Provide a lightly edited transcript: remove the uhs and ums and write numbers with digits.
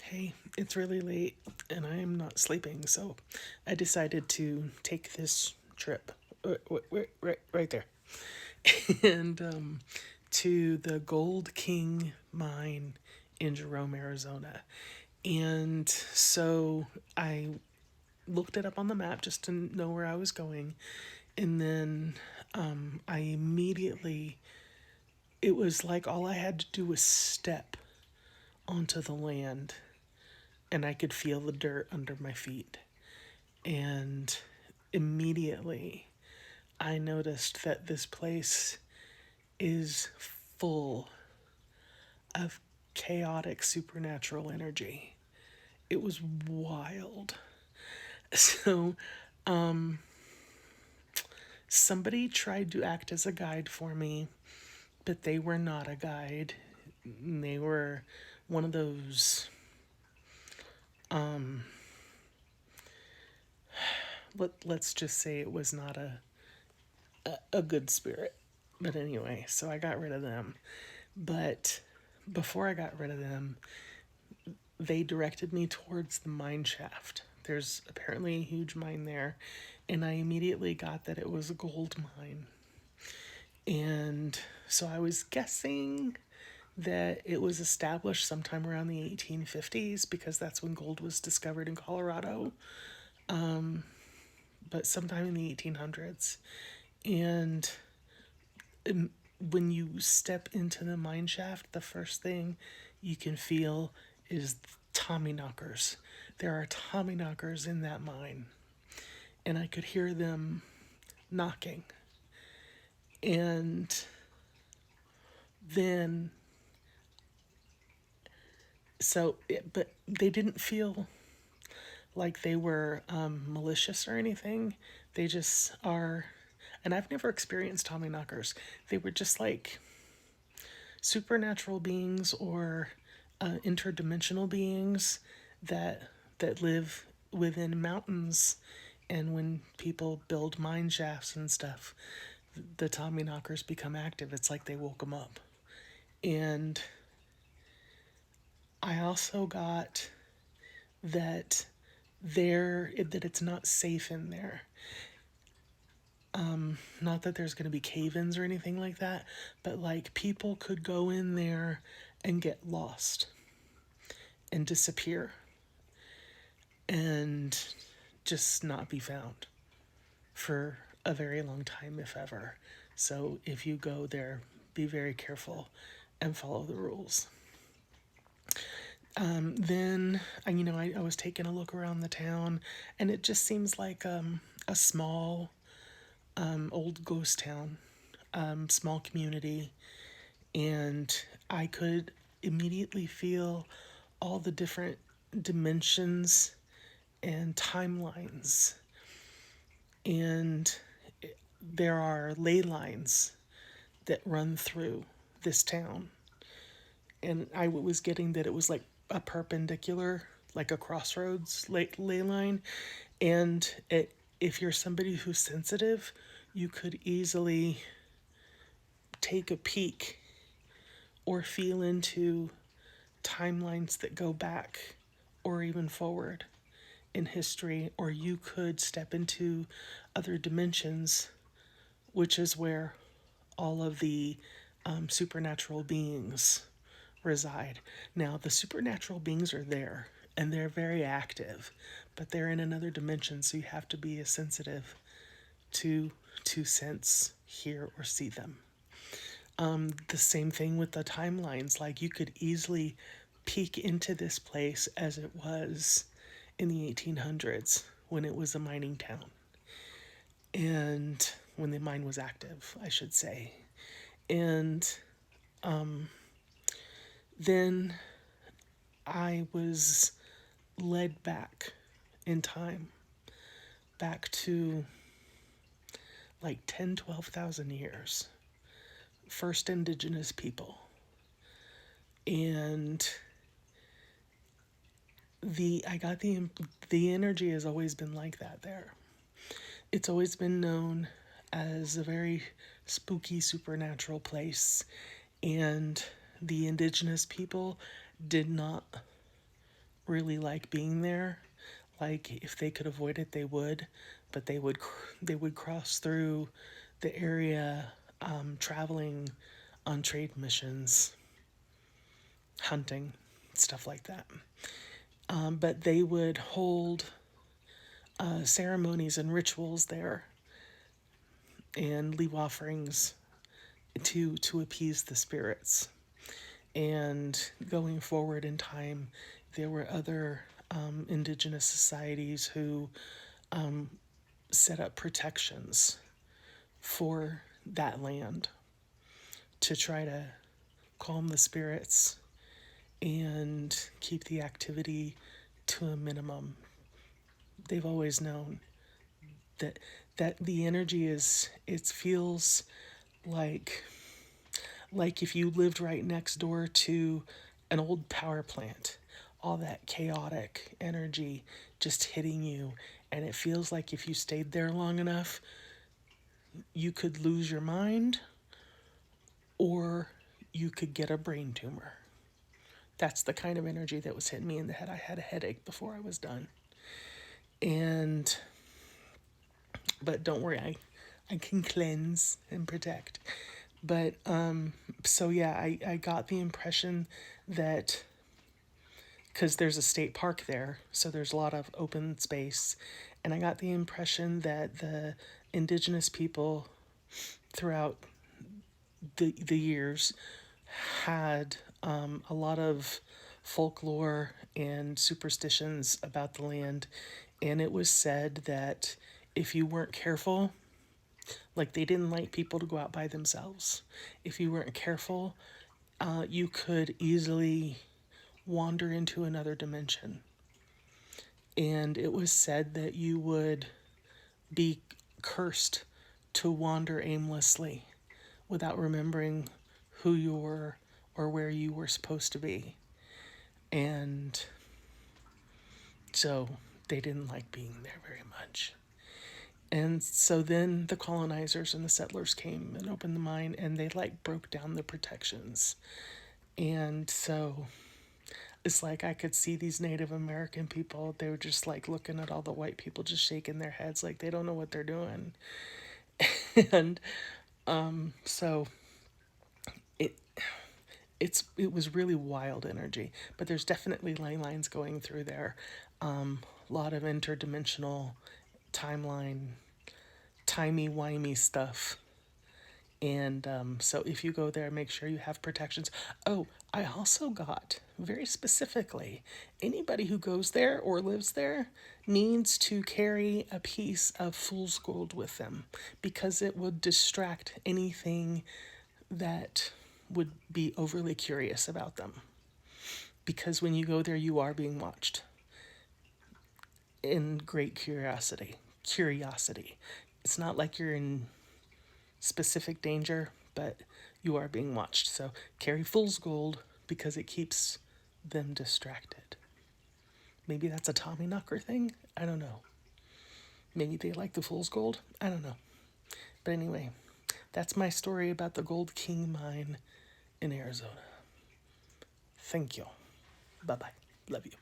Hey, it's really late and I am not sleeping, so I decided to take this trip right there and to the Gold King mine in Jerome, Arizona. And so I looked it up on the map just to know where I was going, and then I immediately, it was like all I had to do was step onto the land and I could feel the dirt under my feet. And immediately I noticed that this place is full of chaotic supernatural energy. It was wild. So, somebody tried to act as a guide for me, but they were not a guide. They were one of those, let's just say it was not a good spirit. But anyway, so I got rid of them. But before I got rid of them, they directed me towards the mine shaft. There's apparently a huge mine there, and I immediately got that it was a gold mine. And so I was guessing that it was established sometime around the 1850s because that's when gold was discovered in Colorado, but sometime in the 1800s. And when you step into the mine shaft, the first thing you can feel is Tommy knockers. There are Tommy knockers in that mine, and I could hear them knocking. And then, but they didn't feel like they were malicious or anything. They just are, and I've never experienced Tommy knockers. They were just like supernatural beings or interdimensional beings that live within mountains. And when people build mine shafts and stuff, the Tommy knockers become active. It's like they woke them up. And I also got that that it's not safe in there. Not that there's going to be cave-ins or anything like that, but like people could go in there and get lost and disappear and just not be found for a very long time, if ever. So if you go there, be very careful and follow the rules. Then, I was taking a look around the town, and it just seems like a small, old ghost town, small community, and I could immediately feel all the different dimensions and timelines. And there are ley lines that run through this town. And I was getting that it was like a perpendicular, like a crossroads ley line. And if you're somebody who's sensitive, you could easily take a peek or feel into timelines that go back or even forward in history, or you could step into other dimensions, which is where all of the supernatural beings reside. Now, the supernatural beings are there and they're very active, but they're in another dimension, so you have to be as sensitive to sense, hear, or see them. The same thing with the timelines. Like you could easily peek into this place as it was in the 1800s when it was a mining town. And when the mine was active, I should say. And then I was led back in time, back to like 10, 12,000 years. First indigenous people. And I got the energy has always been like that there. It's always been known as a very spooky supernatural place, and the indigenous people did not really like being there. Like if they could avoid it, they would, but they would cross through the area, traveling on trade missions, hunting, stuff like that. But they would hold ceremonies and rituals there and leave offerings to appease the spirits. And going forward in time, there were other indigenous societies who set up protections for that land to try to calm the spirits and keep the activity to a minimum. They've always known that the energy is, it feels like if you lived right next door to an old power plant, all that chaotic energy just hitting you, and it feels like if you stayed there long enough, you could lose your mind or you could get a brain tumor. That's the kind of energy that was hitting me in the head. I had a headache before I was done. And, but don't worry, I can cleanse and protect. But, so yeah, I got the impression that, because there's a state park there, so there's a lot of open space. And I got the impression that the indigenous people throughout the years had a lot of folklore and superstitions about the land. And it was said that if you weren't careful, like they didn't like people to go out by themselves. If you weren't careful, you could easily wander into another dimension. And it was said that you would be cursed to wander aimlessly without remembering who you were or where you were supposed to be. And so they didn't like being there very much. And so then the colonizers and the settlers came and opened the mine, and they like broke down the protections. And so it's like I could see these Native American people, they were just like looking at all the white people just shaking their heads like they don't know what they're doing. And so it it was really wild energy, but there's definitely ley lines going through there. A lot of interdimensional timeline, timey-wimey stuff. And so if you go there, make sure you have protections. Oh, I also got, very specifically, anybody who goes there or lives there needs to carry a piece of fool's gold with them because it would distract anything that would be overly curious about them. Because when you go there, you are being watched in great curiosity. It's not like you're in specific danger, but you are being watched. So carry fool's gold because it keeps them distracted. Maybe that's a Tommy Knocker thing. I don't know. Maybe they like the fool's gold. I don't know. But anyway, that's my story about the Gold King mine in Arizona. Thank you. Bye bye. Love you.